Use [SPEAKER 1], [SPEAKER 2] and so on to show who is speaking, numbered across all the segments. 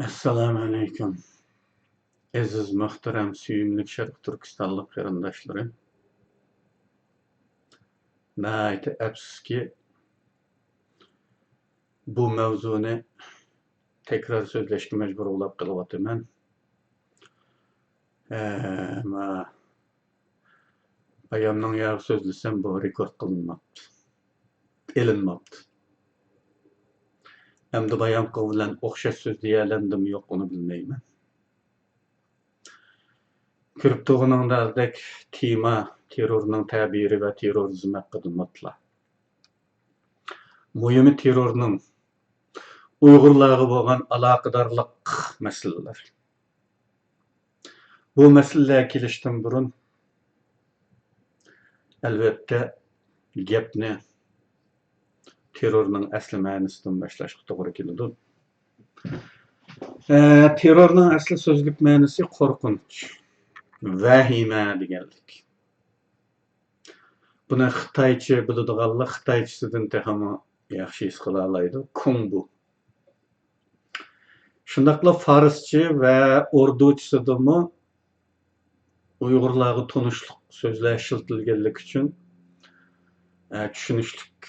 [SPEAKER 1] Assalamu alaykum. Aziz, muhtaram, suyumli Sharq Turkistonlik qarindoshlarim. Nihoyatda afsuski, bu mavzuni takror so'zlashga majbur bo'lib qolyapman. Bayamning yog'i so'zlasam, bu rekord qilinmabdi, elinmabdi. Hamda bayam bilan o'xshash so'z deyalandimi yo'q, uni bilmayman. Ko'rib turganingdek tema terrorning ta'biri va terrorizm haqida mutlaq. Muhimi terrorning Uyg'urlarga bo'lgan aloqadorlik masalalar. Bu masalalarga kelishdan burun albatta gapni terrorning asli ma'nosidan boshlashga to'g'ri keladi. Terrorning asli so'zlik ma'nosi qo'rqinch, vahima deganlik. Buni xitoycha biladiganlar xitoychasidan ham yaxshi his qila oladi. Kung bu. Shundaqla farscha va urduchasidami Uyg'urlarga tanishlik so'zlar ishlatilganligi uchun tushunishlik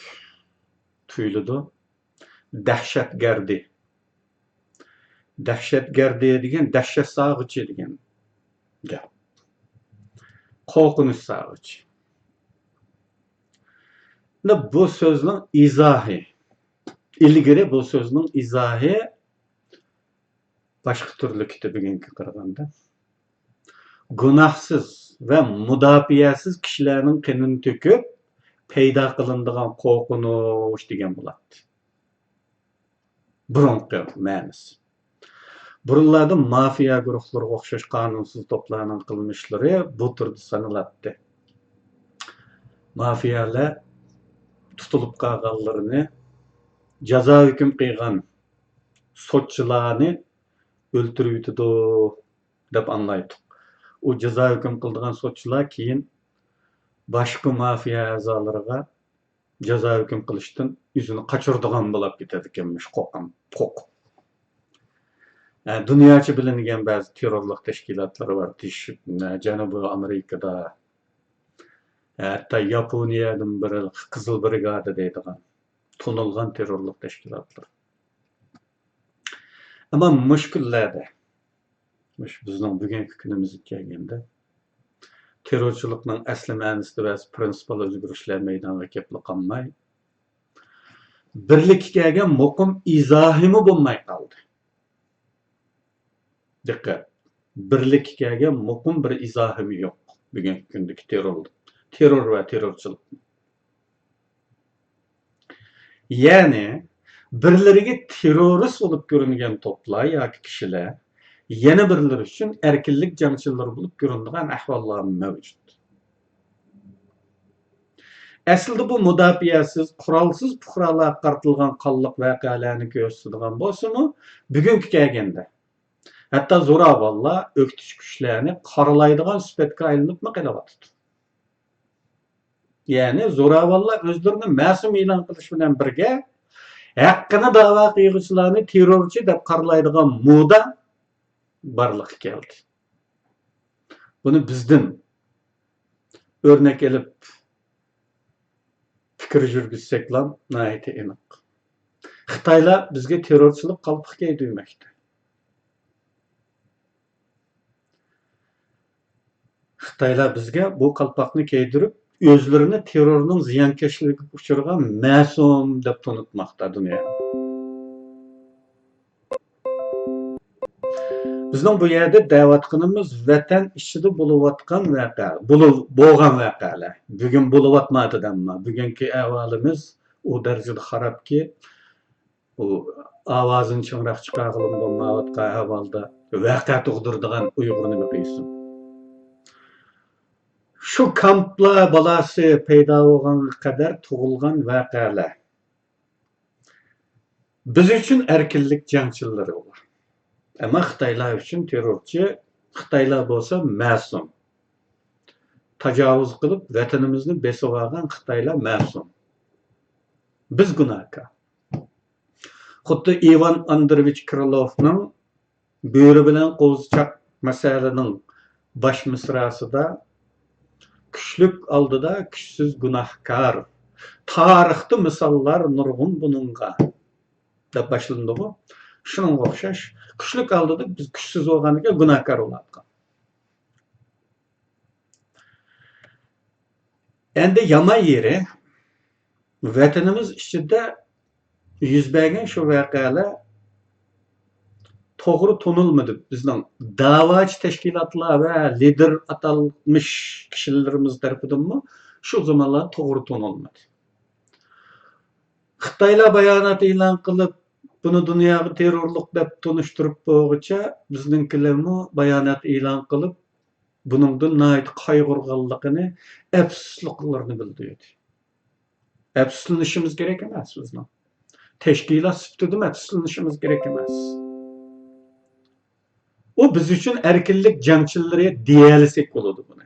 [SPEAKER 1] tuyuladi. Dahshatgardi. Dahshatgardi degan dahshat sog'ichi degan gap. Qo'rqinish sog'ichi. Bu so'zning izohi. Ilgari bu so'zning izohi boshqa turli kitobiga qaraganda gunohsiz va mudofiasiz kishilarning qinini to'kib paydo qilinadigan qo'rqinish degan bo'ladi. Burunqi ma'nosi. Burunlarda mafiya guruhlariga o'xshash qonunsiz to'plarning qilmishlari bu turda sanaladi. Mafiyalar tutilib qolganlarini jazo hukm qilgan sotchilarni o'ltirib yutadi deb anlaydik. O jazo hukm qildigan sotchilar keyin boshqa mafiya a'zolariga jazo hukm qilishdan o'zini qochiradigan bo'lib ketadi ekanmish qo'rqib. Dunyocha bilingan ba'zi terrorlik tashkilotlari bor. Janubiy Amerikada, hatto Yaponiyadan biri Qizil brigada deydigan tunilgan terrorlik tashkilotlari. Ama mushkullarda, bizning bugungi kunimizga kelganda terrorchilikning asli ma'nosida va prinsipal o'zgarishlar maydonga kelib qolmay, birlikka kelgan muqim izohimi bo'lmay qoldi. Diqqat, birlikka kelgan muqim bir izohimi yo'q bugungi kundagi terror va terrorchilik. Ya'ni birlariga terrorist bo'lib ko'ringan to'plar yoki kishilar yana birlari uchun erkinlik jangchilari bo'lib ko'rinadigan ahvollar mavjud. Aslida bu mudofiyasiz, qurolsiz fuqarolar qartilgan qonliq voqealarni ko'rsatadigan bo'lsa-mu, bugungi kelganda hatto zo'ravonlar o'ktish kuchlarni qoralaydigan sifatga aylanib qilyapti. Ya'ni zo'ravonlar o'zlarini ma'sum e'lon qilish bilan birga haqqini da'vo qiluvchilarni terrorchi deb qaralaydigan moda barliqqa keldi. Buni bizdan o'rnak olib fikr yurgizsak ham nihoyatda aniq. Xitoylar bizga terrorchilik qalpoq kiydirmoqda. Xitoylar bizga bu qalpoqni kiydirib o'zlarini terrorning ziyonkashligiga uchragan ma'sum deb tanitmoqda dunyo. Bizning bu yerda da'vatqinimiz vatan ichida bo'layotgan bo'lgan voqealar. Bugun bo'layotmadimi? Bugungi ahvolimiz u darajada xarobki, u ovozini chiqroq chiqarib bo'lmayotgan ahvolda voqea tug'diradigan Uyg'urni qo'ysin. Şu kamplar balası paydo bo'lganga qadar tug'ilgan voqealar. Biz uchun erkinlik jangchilari bor. Ama Xitoylar uchun terrorchi, Xitoylar bo'lsa ma'sum. Tajovuz qilib vatanimizni besib olgan Xitoylar ma'sum. Biz gunohkor. Xuddi Ivan Andreyevich Krilovning Böre bilen qo'zichoq masalaning bosh misrasida kuchlik oldida kuchsiz gunohkor. Tarixda misollar nurg'un buningga deb boshlandi bu. Shuningga o'xshash kuchlik oldida biz kuchsiz bo'lganiga gunohkor bo'lamiz. Endi yomon yeri vatanimiz ichida yuz bergan shu voqealar to'g'ri tunilmadi bizning da'vochi tashkilotlar va lider atalmish kishilarimiz tarafidanmi shu zamonlar to'g'ri tunilmadi. Xitoylar bayonot e'lon qilib buni dunyoga terrorlik deb tunishtirib bo'g'icha bizninkilarmi bayonot e'lon qilib buningdan nayt qayg'urganligini, afsusliklarini bildirdi. Afsuslanishimiz kerak emas bizni. Tashkilot sifatida afsuslanishimiz kerak emas. O biz uchun erkinlik jangchilari deyalsak bo'ladi buni.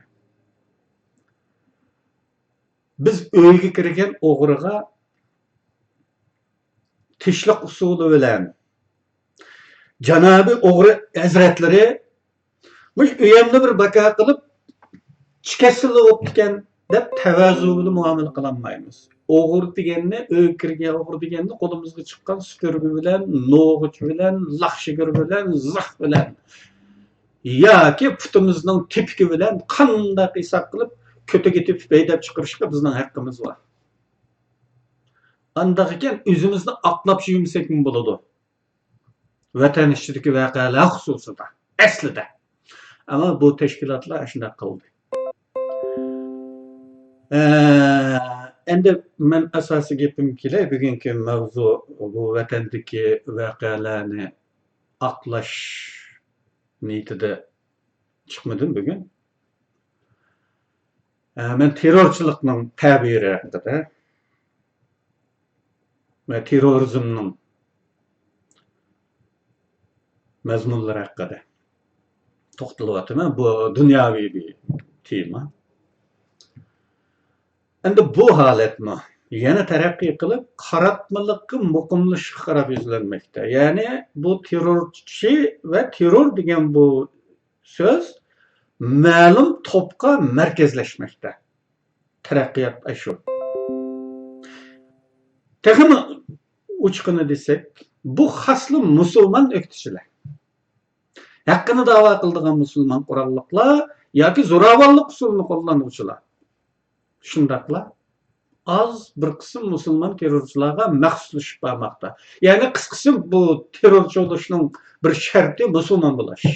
[SPEAKER 1] Biz o'yga kirgan o'g'riga tishliq usuli bilan janobi o'g'ri hazratlari mush uyamni bir baka qilib chikasili o'tgan deb tavazu bilan muomala qilmaymiz. O'g'ri deganni o'kirga o'g'ri deganni qo'limizga chiqqan supurgi bilan, no'g'ich bilan, laxshigir bilan, zah bilan yoki putimizning tipki bilan qanday qilsak qilib ko'taga tepib haydab chiqarishga bizning haqqimiz bor. Anda ekan o'zimizni aqlab yumsak bo'ladi. Vatan ichidagi voqealar xususida, aslida. Ama bu tashkilotlar shunday qildi. Endi men asosiy gapim kelar bugungi mavzu bu vatandagi voqealarni aqlash niyatida chiqmadim bugün. Men terrorchilikning ta'biri haqida ve terrorizmning mazmunlari haqida to'xtalyapman. Bu dunyoviy bir tema. Endi bu holatmi yana taraqqiy qilib qaratmalikka muqimlashga qarab yuzlanmoqda. Ya'ni bu terrorchi va terror degan bu so'z ma'lum to'pqa markazlashmoqda. Taraqqiyot shu. Texmi uçqini desak, bu xasli musulmon o'qituvchilar. Haqqini da'vo qiladigan musulmon qurolliqlar yoki zo'ravonlik usulini qo'llanuvchilar. Shundaqlar az bir qism musulmon terrorchilarga maxsuslashib bormoqda. Ya'ni qisqasi bu terrorchi bo'lishning bir sharti musulmon bo'lish.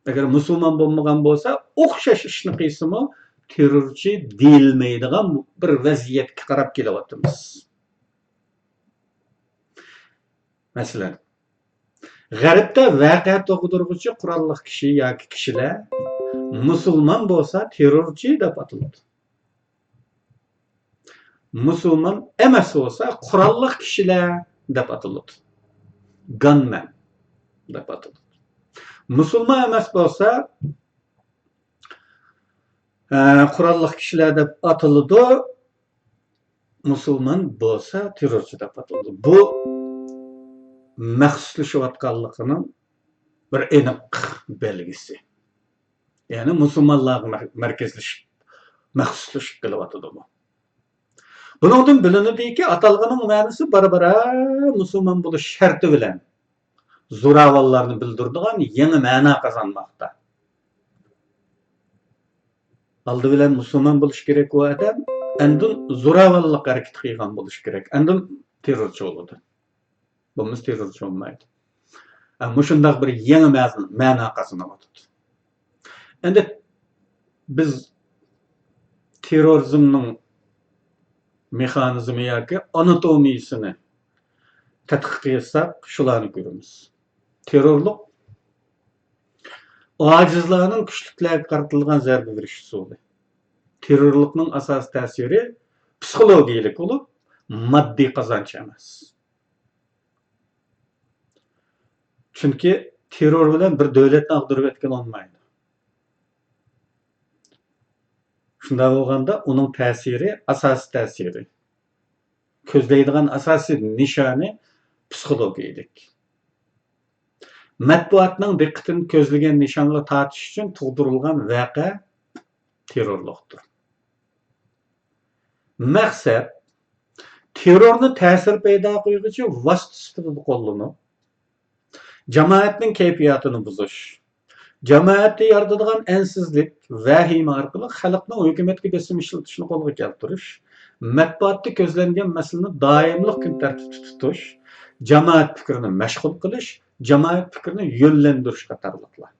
[SPEAKER 1] Agar musulmon bo'lmagan bo'lsa, o'xshash ishni qilsimi terrorchi deyilmaydigan bir vaziyatga qarab kelyapmiz. Masalan, G'arbda voqea tug'diruvchi qurolli kishi yoki kishilar musulmon bo'lsa terrorchi deb ataladi. Musulmon emas bo'lsa qurolli kishilar deb ataladi. Gunman deb ataladi. Musulmon emas bo'lsa qurolli kishilar deb ataladi. Musulmon bo'lsa terrorchi deb ataladi. Bu maxsuslashayotganligining bir aniq belgisi. Yani musulmonlarga markazlashib, maxsuslashib kelyapti bu. Buningdan bilinadiki, atalganning ma'nosi bara-bara musulmon bo'lish sharti bilan zo'ravonlarni bildiradigan yangi ma'no qozonmoqda. Aldı bilan musulmon bo'lish kerak bu odam, endi zo'ravonlik harakat qilgan bo'lish kerak. Endi terrorchi bo'ladi. Bunimiz terrorchi olmaydi. Ama shunday bir yangi ma'no qozonyapti. Endi biz terrorizmning mexanizmi yoki anatomiyasini tadqiq qilsak, shularni ko'ramiz. Terrorlik ojizlarning kuchliklarga qaratilgan zarba berish usuli. Terrorlikning asosiy ta'siri psixologiyalik bo'lib, moddiy qozonch emas. Chunki terror bilan bir davlatni ag'dirib etgan olmaydi. Shunday bo'lganda uning ta'siri, asosiy ta'siri, ko'zlaydigan asosiy nishoni psixologiyalik. matbuotning diqqatini ko'zlagan nishonga tortish uchun tug'dirilgan vaqa terrorlikdir. Maqsad terrorni ta'sir paydo qiluvchi vosita sifatida qo'llanib, jamoatning kayfiyatini buzish, jamoatda yaratadigan ansizlik, vahima orqali xalqning hukumatga bosim ishlatishni qo'lga keltirish, matbuotda ko'zlangan masalani doimli kun tartibda tutish, jamoat fikrini mashg'ul qilish, jamoat fikrini yo'llantirish qatorliqlar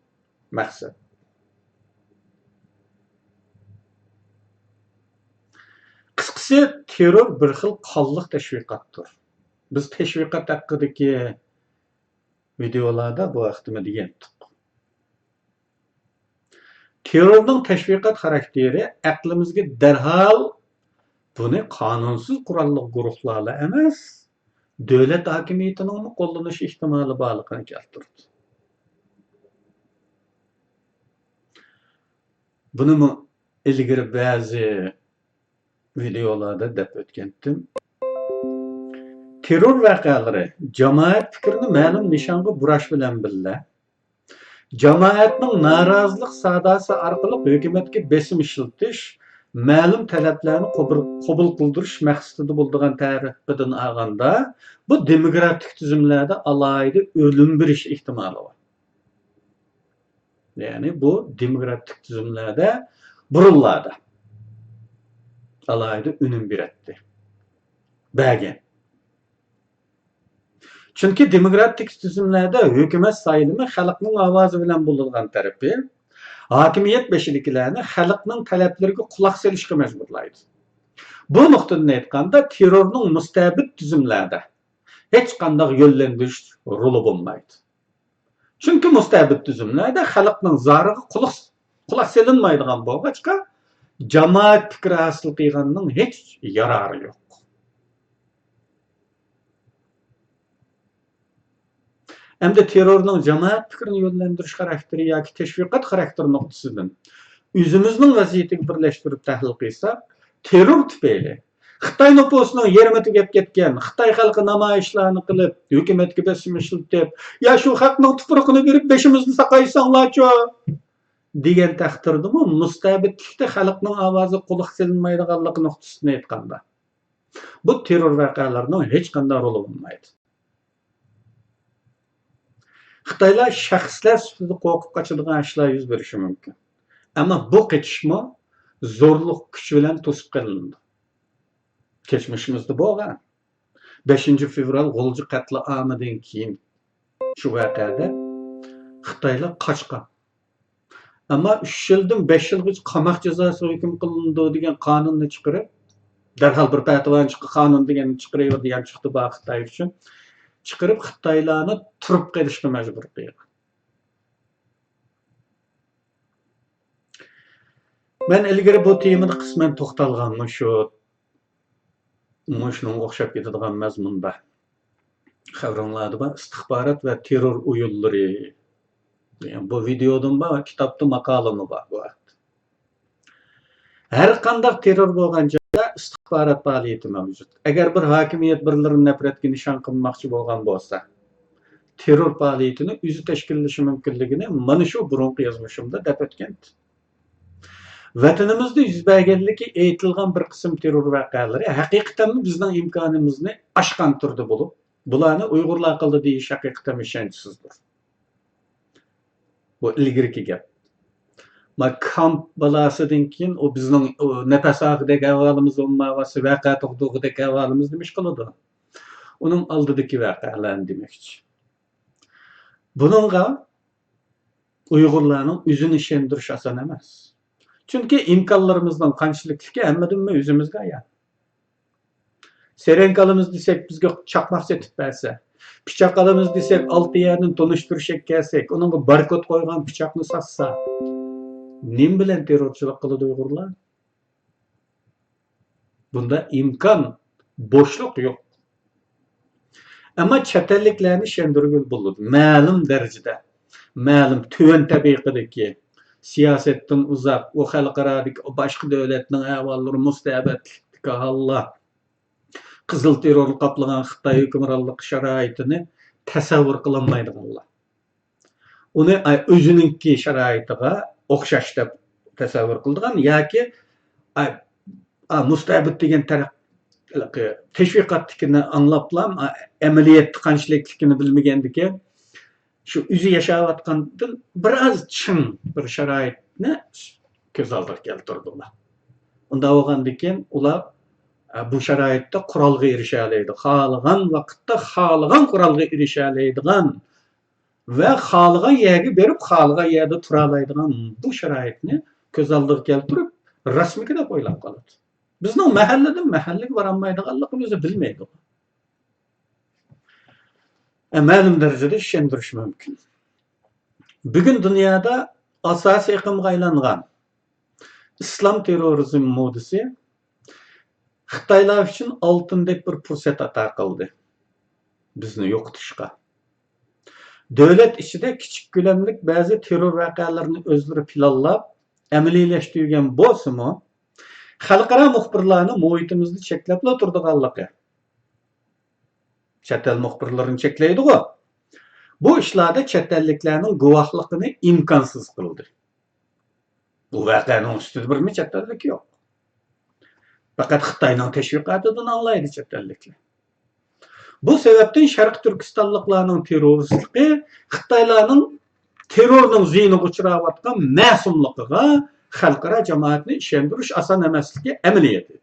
[SPEAKER 1] maqsad. Qisqasi terror bir xil qonliq tashviqotdir. Biz tashviqot haqidagi videolarda bu vaqtda degandik. Terrorning tashviqot xarakteri aqlimizga darhol buni qonunsiz qurolli guruhlarla emas, davlat hokimiyatining qo'llanish ehtimoli borligini keltirdi. Buni ilgari ba'zi videolarda deb o'tgandim. Terror voqealari jamoat fikrini ma'lum nishonga burash bilan birga jamoatning norozilik sadosi orqali hukumatga bosim ishlatish, ma'lum talablarni qabul qildirish maqsadida bo'lgan ta'rifidan olganda, bu demokratik tuzumlarda alohida o'lim berish ehtimoli bor. Ya'ni bu demokratik tuzumlarda burunlarda alohida o'lim beradi. Bəgən. Chunki demokratik tuzumlarda hukumat sayılımı xalqning ovozi bilan bo'lgan tarafi hokimiyat beshiliklarni xalqning talablariga quloq solishga majburlaydi. Bu nuqtadan aytganda terrorning mustabid tuzumlarda hech qanday yo'llantirish roli bo'lmaydi. Chunki mustabid tuzumlarda xalqning zoriga quloq solinmaydigan bo'lg'achqa jamoat fikri hosil qilganning hech yarari yo'q. Hamda terrorning jamoat fikrini yo'llantirish xarakteri yoki tashviqot xarakteri nuqtasidan o'zimizning vaziyatiga birlashtirib tahlil qilsak, terror tufayli Xitoy nufusining yarmi tugab ketgan, Xitoy xalqi namoyishlarni qilib, hukumatga bosim ishlatib, "Ya shu xalqning tuprog'ini berib, beshimizni saqaysanglarchi" degan taqdirdami, mustabidlikda xalqning ovozi quloq solinmaydiganligi nuqtasidan aytganda, bu terror voqealarining hech qanday roli bo'lmaydi. Xitoylar shaxslar sifatida qo'rqib qochadigan ishlar yuz berishi mumkin. Ammo bu qochishma zo'rlik kuch bilan to'sib qilindi. Keçmişimizde bo'lgan 5 fevral G'ulji qatliamidan keyin shu voqeada Xitoylar qochgan. Ammo 3 yildan 5 yilgacha qamoq jazosi hukm qilindi degan qonunni chiqarib, darhol bir patvan chiqib qonun deganni chiqarib degan chiqdi bu Xitoy uchun. Chiqarib Xitoylarni turib qilishga majbur qilgan. Men ilgari bu temada qisman to'xtalganman shu shunga o'xshab ketadigan mazmunda. Xabaringlarda istixborot va terror o'yinlari. Yani bu videodan bor, kitobda maqolami bor bu vaqt. Har qanday terror bo'lgan joyda istixborot faoliyati mavjud. Agar bir hokimiyat birlarini nafratga nishon qilmoqchi bo'lgan bo'lsa, terror faoliyatini o'zi tashkillashi mumkinligini mana shu burungi yozmishimda deb o'tgandim. Vatanimizda yuz berganligi aytilgan bir qism terror voqealari haqiqatan bizning imkonimizni oshgan turda bo'lib, bularni Uyg'urlar qildi deyish haqiqatan ishonchsizdir. Bu ilgirki gap. Kamp balasidan keyin o bizning nafas og'idagi ahvolimiz bo'lmavasi, voqea to'g'ridagi ahvolimiz nima ish qiladi? Uning oldidagi voqealarni demoqchi. Buningga Uyg'urlarning o'zini ishontirish oson emas. Chunki imkonlarimizdan qanchalikligi hammadan o'zimizga ayon. Serenkalimiz desak bizga chaqmoq setib bersa, pichoq olamiz desak 6 yerni to'nishtirish kelsak, uningga barkod qo'ygan pichoqni sotsa, nim bilan terrorchilik qiladi Uyg'urlar? Bunda imkon, bo'shliq yo'q. Ammo chet elliklarni ishontirib bo'ladi. Ma'lum darajada, ma'lum tuvan tabiqadagi siyasetdan uzak, o xalqaradagi o başqa davlatning ahvollari mustabidlikka Allah qizil terror qaplagan Xitoy hukmronlik sharoitini tasavvur qilolmaydiganlar. uni o'zininki sharoitiga o'xshash deb tasavvur qildigan yoki mustabid degan teşvikatlikini anlaplam ameliyat qanchlikligini bilmagandikan shu o'zi yashayotgandan biroz chin bir sharoitni ko'z oldiga keltirdilar. Unda bo'lgandan ular bu sharoitda qurolga erisha oladi. Xohlagan vaqtda xohlagan qurolga erisha oladigan va xohlagan yerga berib xohlagan yerda tura oladigan bu sharoitni ko'z oldiga keltirib rasmiga deb o'ylab qoladi. Bizning mahalladan mahallaga borolmaydiganligimizni bilmaydi. Ma'lum darajada ishontirish mumkin. Bugun dunyoda asosiy iqlimga aylangan islom terrorizm modisi Xitoylar uchun oltindek bir fursat ato qildi. Bizni yo'qotishga. Davlat ichida kichik ko'lamlik ba'zi terror voqealarini o'zlari planlab, amaliyleştirgan bo'lsa-mu, xalqaro muxbirlarni muhitimizni cheklab turdiganligi. Chet el muxbirlarini cheklaydi-ku. Bu ishlarda chet elliklarning guvohligini imkonsiz qildi. Bu voqeaning ustida bir chet ellik yo'q. Faqat Xitoyning tashviqotidan anglaydi chet elliklar. Bu sebepten Şarkı Türkistanlıklarının teröristligi Xitoylarning terrorning ziyniga uchrayotgan ma'sumligiga xalqaro jamoatni ishontirish oson emasligi amaliyot edi.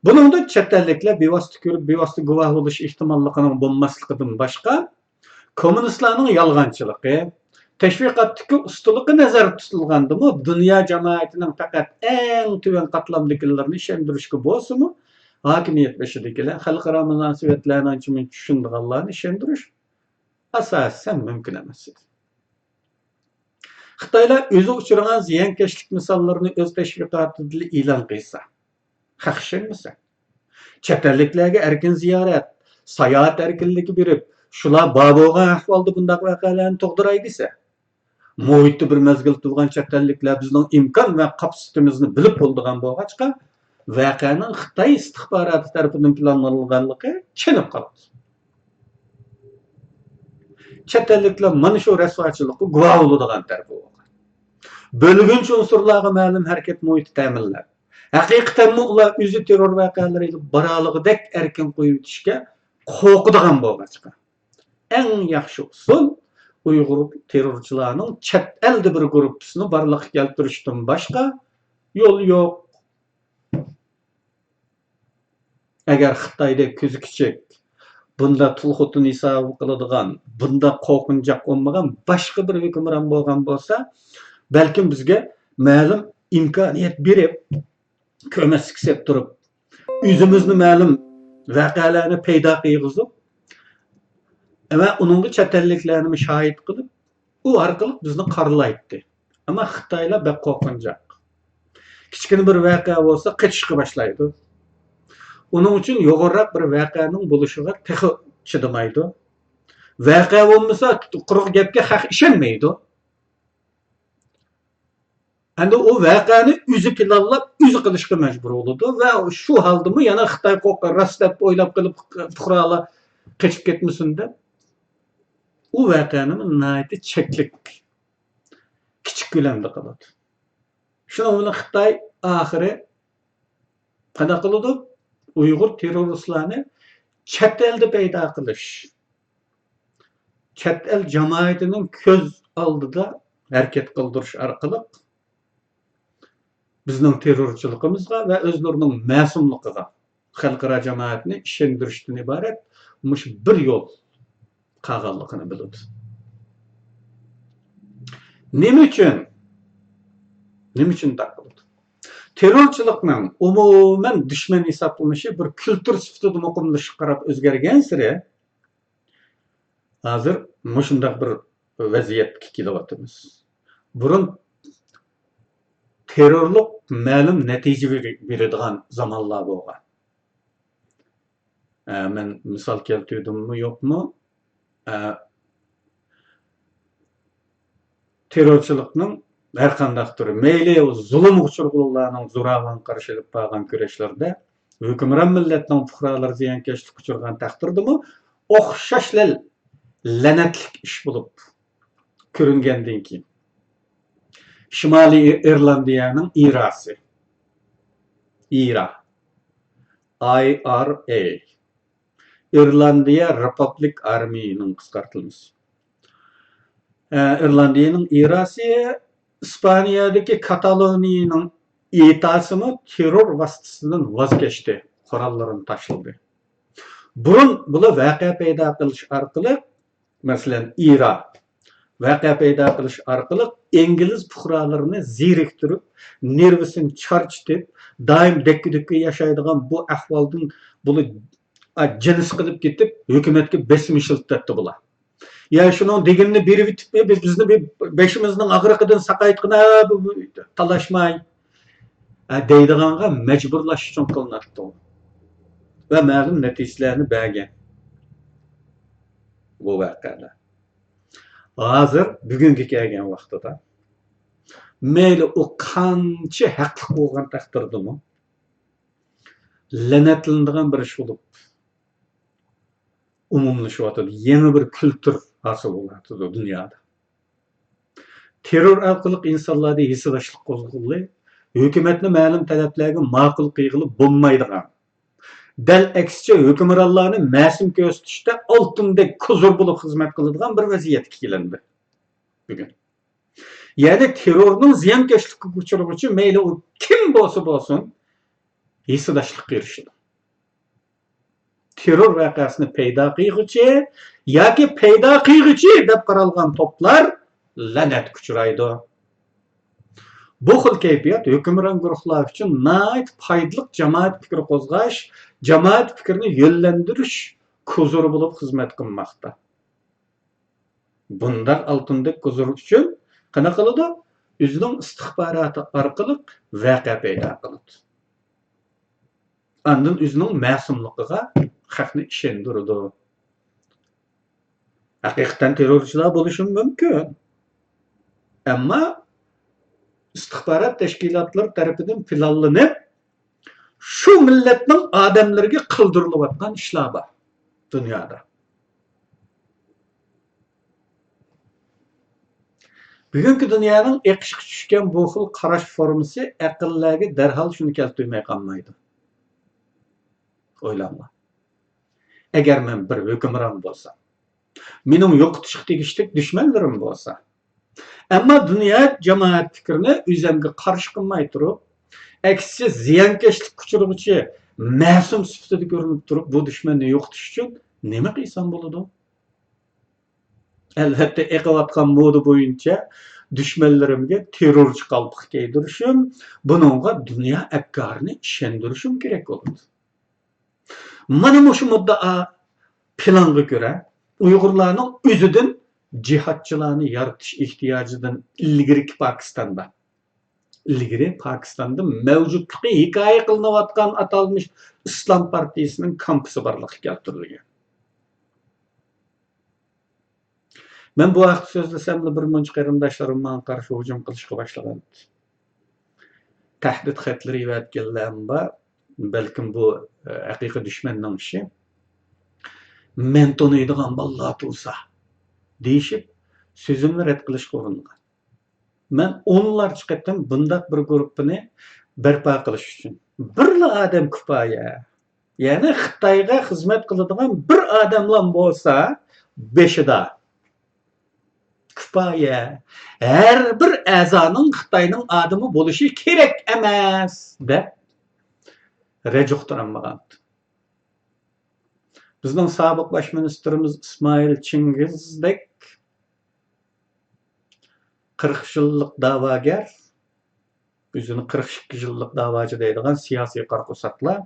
[SPEAKER 1] Buningda chet elliklar bevosita ko'rib, bevosita guvoh bo'lish ehtimolligining bo'lmasligidan boshqa kommunistlarning yolg'onchiligi, tashviqotdagi ustunligi nazarda tutilgandimi, dunyo jamoatining faqat eng tuvan qatlamdagilarni ishontirishga bo'lsa-mu, hokimiyat beshidagilar xalqaro munosabatlarni anchamuncha tushunadiganlarni ishontirish asosan mumkin emas edi. Xitoylar o'zi uchragan ziyonkashlik misollarini o'z tashviqotida e'lon qilsa, haqshinmisa, chet elliklarga erkin ziyorat, sayohat erkinligi berib, shular bo'lgan ahvolda bunday voqealarni tug'diray desa, muhitda bir mezgil turgan chet elliklar bizning imkon va kapasitemizni bilib bo'ldigan bo'lg'achqa, voqeaning Xitoy istixboroti tarafidan planlanganligi chinib qoladi. Chet elliklar mana shu rasvochilikka guvoh bo'ladigan tarafi bo'lgan. Bo'lguncha unsurlarga ma'lum harakat muhiti ta'minlab, haqiqatan ular o'zi terror voqealariga boraligidek erkin qo'yitishga qo'rqadigan bo'lg'achqa. Eng yaxshi usul Uyg'ur terrorchilarining chet elda bir guruhini barliqqa keltirishdan boshqa yo'l yo'q. Agar Xitoyda ko'zi kichik, bunda tulxutini hisob qiladigan, bunda qo'rqinchoq olmagan boshqa bir hukmron bo'lgan bo'lsa, balkim bizga ma'lum imkoniyat berib, ko'maksib turib, o'zimizni ma'lum voqealarni paydo qilib, va uningga chet elliklarni shohid qilib, u orqali bizni qoralaydi. Ammo Xitoylar bek qo'rqinchoq. Kichkina bir voqea bo'lsa, qochishga boshlaydi. Onun için yuqoriroq bir voqeaning bo'lishiga texi chidamaydi. Voqea bo'lmasa, quruq gapga haq ishonmaydi. Endi u voqeani o'zi planlab, o'zi qilishga majbur bo'ladi va shu holdami yana Xitoy qo'rqar rost deb o'ylab qilib fuqarolar qochib ketmasin deb u voqeani nihoyatda cheklik kichik ko'lamda qiladi. Shuni bilan Xitoy oxiri qanaqa qiladi? Uyg'ur terroristlarni chet elda paydo qilish, chet el jamoatining ko'z oldida harakat qildirish orqali bizning terrorchiligimizga va o'zlarining ma'sumligiga xalqaro jamoatni ishontirishdan iborat mush bir yo'l qolganligini biladi. Nima uchun? Nima uchun taqildi? Terrorchilikning umuman dushman hisoblanishi bir kultur sifatida muqimlashib qarab o'zgargan siri hozir shunday bir vaziyatga kelyapmiz. Burun terrorlik ma'lum natija beradigan zamonlar bo'lgan. Men misol keltirdimmi yo'qmi? Terrorchilikning her qanday turi, meyli zulm uchurg'ularning zo'ravon qarshi olib borgan kurashlarda hukmron millatning fuqarolar ziyonkashlik uchirgan taqdirdimi o'xshash la'natlik ish bo'lib ko'ringandan keyin Shimoliy Irlandiyaning IRAsi. IRA. IRA. Irlandiya Republic Army'nin qisqartılması. Irlandiyaning IRAsi İspaniyadagi Kataloniyaning ETA'sini terror vasitasidan voz kechdi, qurollarini tashladi. Burun bular voqea paydo qilish orqali, masalan, IRA voqea paydo qilish orqali ingliz fuqarolarini zeriktirib, nervisini charchitib, doim dekki-dekki yashaydigan bu ahvoldan bular jinis qilib ketib, hukumatga besim ishlatdi bular. Ya şunun deginini berib bitibmi, biz bizni beşimizning ag'riqidan saqaytqina talashmay deydiganga majburlash uchun qilinadi. Va ma'lum natijalarni bergan bu voqealar. Hozir bugungi kelgan vaqtida mayli u qancha haqli bo'lgan taqdirdami la'natlanadigan bir ish bo'lib umumlashyotadi. Yeni bir kültür hosil bo'ladi dunyoda. Terror orqali insonlarda hissiyotchilik qo'zg'aldi. Hukumatni ma'lum talablarga ma'qul qilib bo'lmaydigan. Dal aksicha hukmronlarni ma'sum ko'rsatishda oltindek kuzur bo'lib xizmat qiladigan bir vaziyatga kelindi bugun. Ya'ni terrorning ziyonkashlikka uchraguvchi mayli u kim bo'lsin hissiyotchilikqa erishdi. Terror voqeasini paydo qilguvchi yoki paydo qilguvchi deb qaralgan to'plar la'nat uchraydi. Bu xil kayfiyat hukmron guruhlar uchun nayt foydali jamoat fikri qo'zg'ash, jamoat fikrini yo'llantirish kuzuri bo'lib xizmat qilmoqda. Bundan oltindek kuzur uchun qanaqa qiladi? O'zining istixboroti orqali voqea paydo qiladi. Andın o'zining ma'sumligiga xalqni ishontirdi. Haqiqatan terrorchilar bo'lishi mumkin. Ammo istixborot tashkilotlari tarafidan planlanib, shu millatning odamlariga qildirilayotgan ishlar bor dunyoda. Bugungi dunyoning eqishga tushgan bu xil qarash formasi aqllarga darhol shuni keltirmay qolmaydi. O'ylanglar. Agar men bir hukmron bo'lsam, mening yo'qotishga tegishli dushmanlarim bo'lsa, ammo dunyo jamoat fikrini o'zimga qarshi qilmay turib, aksicha ziyonkashlik uchraguvchi ma'sum sifatida ko'rinib turib, bu dushmanni yo'qotish uchun nima qilsam bo'ladi? Albatta, eqiyotgan moda bo'yicha dushmanlarimga terrorchi qalpoq kiydirishim, buningga dunyo afkorini ishontirishim kerak bo'ladi. Mana shu muddao planga ko'ra Uyg'urlarning o'zidan jihatchilarni yaratish ehtiyojidan ilgari Pokistonda mavjudligi hikoya qilinayotgan atalmish Islom partiyasining kampusi borligi keltirilgan. Men bu vaqt so'zlasamda bir muncha qarindoshlarim menga qarshi hujum qilishga boshlagan. Tahdid xatlari yetganlar balkim bu haqiqiy dushmanning ishi. Men taniydigan bolalar bo'lsa deyishib so'zimni rad qilishga uringan. Men o'nlarcha qatam bundaq bir guruhni barpo qilish uchun birla odam kifoya. Ya'ni Xitoyga xizmat qiladigan bir odamlar bo'lsa, beshida kifoya. Har bir a'zoning Xitoyning odami bo'lishi kerak emas deb rejuqtiranmagan. Bizning sobiq bosh ministrimiz İsmail Chingizdek 40 yillik da'vogar, o'zini 42 yillik da'vochi deydigan siyosiy qarqusaqlar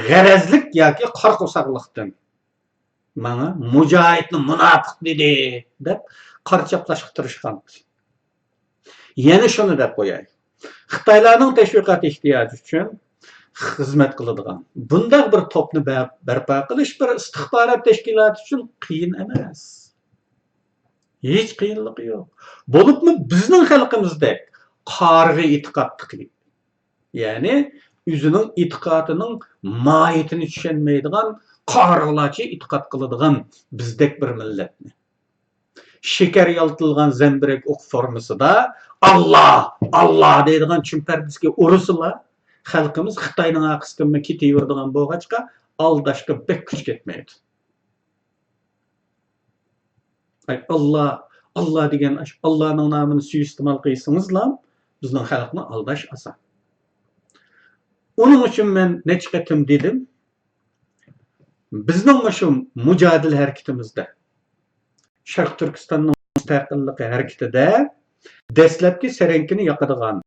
[SPEAKER 1] g'arazlik yoki qarqusaqlikdan mana mujohidni munofiq dedi deb qarchaplashga tirishgan. Yana shuni deb qo'yay. Xitoylarning tashviqot ehtiyoji uchun xizmat qiladigan bunday bir to'pni barpo qilish bir istixborot tashkiloti uchun qiyin emas. Hech qiyinligi yo'q. Bo'libmi bizning xalqimizdek qarg'i e'tiqodli. Ya'ni o'zining e'tiqodining mohiyatini tushunmaydigan qarg'alarcha e'tiqod qiladigan bizdek bir millatni. şeker yaltılgan zemberek ok formasida Allah, Allah deydigan çümperdiski urusula xalqimiz Xitoyning aqisidan ketaveradigan bo'lg'achqa aldashga bek kuch ketmaydi. Allah, Allah degan Allohning nomini suiiste'mol qilsangizlar, bizning xalqni aldash oson. Onun uchun men necha qatim dedim, bizning shu mujodil harakatimizda, Sharq Turkistonning mustaqilligi harakatida dastlabki sarankini yoqadigan,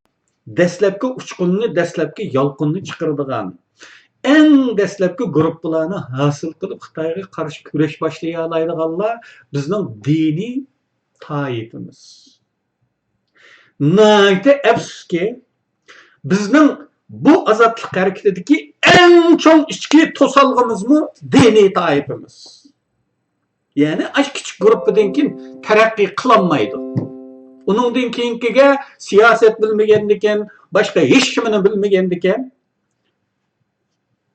[SPEAKER 1] dastlabki uchqunni, dastlabki yolqinni chiqaradigan, eng dastlabki guruhlarni hosil qilib Xitoyga qarshi kurash boshlay oladiganlar bizning diniy toifimiz. Nayte afsuski, bizning bu azatlık hareketindeki en çok içki tosalgımız mı dini taifimiz. Yani aç küçük gruppadan keyin terakki kılanmaydı. Onun keyinkiga siyaset bilmegendiken, başka hiç kimini bilmegendiken,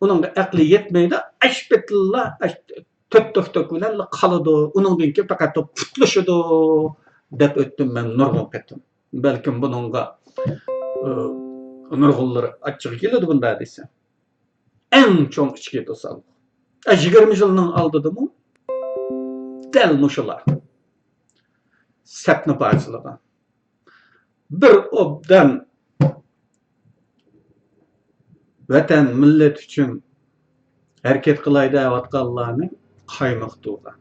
[SPEAKER 1] onun aklı yetmeydi. Aç betillah, tök bilen kalıdı. Onun keyin fakat putlaşıdı dep öttüm ben nurgun kettim. Belki bununla nurgullar açık geldi bunda desem. En çok içki tosal. 20 yılının aldıdı mı? Del muşular. Sepni parçalığa. Bir obdan vatan millet için hareket kılaydı avatqanlarını qaymaqtuğa.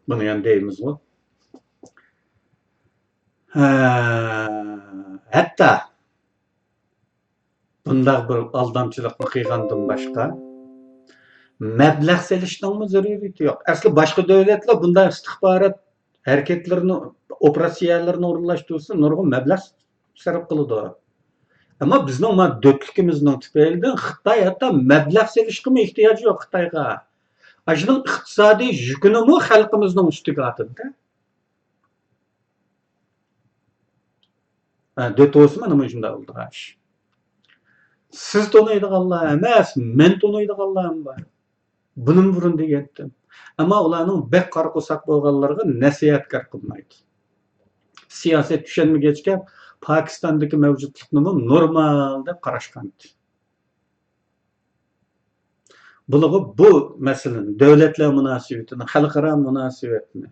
[SPEAKER 1] Bunu yani deyimiz o. Hatta bundaq bir aldamçılıqni qilgandan boshqa mablag' selishning zaruriyati yo'q. Asli boshqa davlatlar bunday istixborot harakatlarini, operatsiyalarini o'rinlashtirsa nurg'un mablag' sarf qiladi. Ammo bizning dötlikimizning tufaylidan Xitoy hatto mablag' selishga ehtiyoji yo'q Xitoyga. Ajning iqtisodiy yukini xalqimizning ustiga atadi. Döt olsun ama şunda oldu aş. Siz tonuyduğanlar emas, men tonuyduğanlarım var. Bunun burun degettim. Ama ularning bek qarqosak bo'lganlarga nasihatkar qilmaydi. Siyoset tushunmagachga Pokistondagi mavjudlikni normal deb qarashgan. Bularga bu masalani, davlatlar munosabatini, xalqaro munosabatni,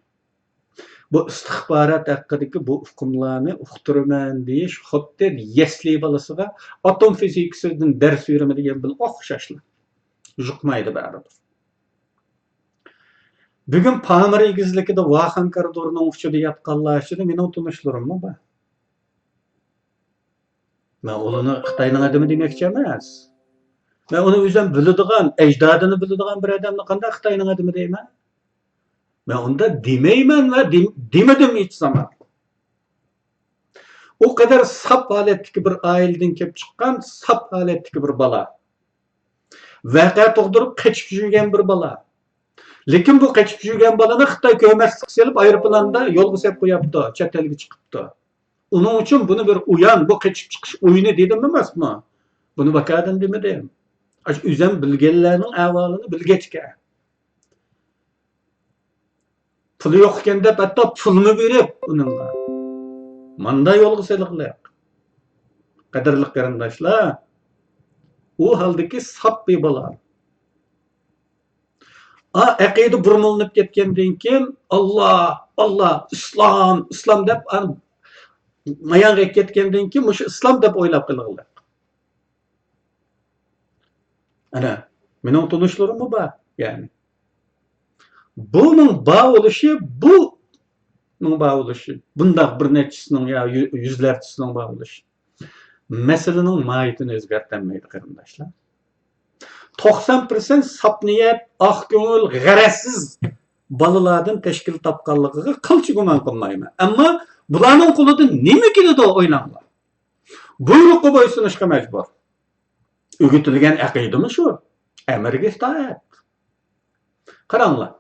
[SPEAKER 1] bu istixborot haqidagi bu hukmlarni uqtiraman deyish xuddi yesli bolasiga atom fizikasidan dars berimi degan bil o'xshashlar. Yuqmaydi baribir. Bugun Pamir egizligida Vaxan koridorining uchida yotganlar ichida mening tanishlarim bor. Men ularni Xitoyning odami demoqchi emas. Men uni o'zim biladigan, ajdodini biladigan bir odamni qanday Xitoyning odami deyman? Ben onda demeymen ve demedim hiç zaman. O kadar sap haletteki bir aileden kep çıkan sap haletteki bir bala. Vaka toğdurup kaçıp жүрген bir bala. Lekin bu kaçıp жүрген balani Xitoy kömürlük selip aeroplanda yolgu sep koyaptı, chet elga chiqibdi. Onun için bunu bir uyan, bu kaçıp çıkış oyunu dedim emas mı? Bunu vakadan demedim. Özüm bilgenlerinin ahvalini bilgechga. Pulu yo'qkan deb hatto pulni berib uningga. Manda yo'lga seliqlar. Qadrli qarindoshlar, u haldagi sap bola. Aqida burmolinib ketgandan keyin Allah, islom deb mayonga ketgandan keyin o'sha islom deb o'ylab qilganlar. Ana, mening tanishlarim bor, ya'ni bunun bağlışı bundaq bir neçəsinin ya yüzlərçəsinin bağlışı. Meselenin mahiyetini özgərtənməydi qarindaşlar. 90% sap niyet, aq көңіл, g'ərəzsiz balalardan təşkil tapqanlığına qılçı güman qılmayman. Amma bularning qo'lidan nima keladi o'ylanglar. Buyruqqa bo'ysunishga majbur. O'rgatilgan aqidami shu? Amirga itoat. Qaranglar.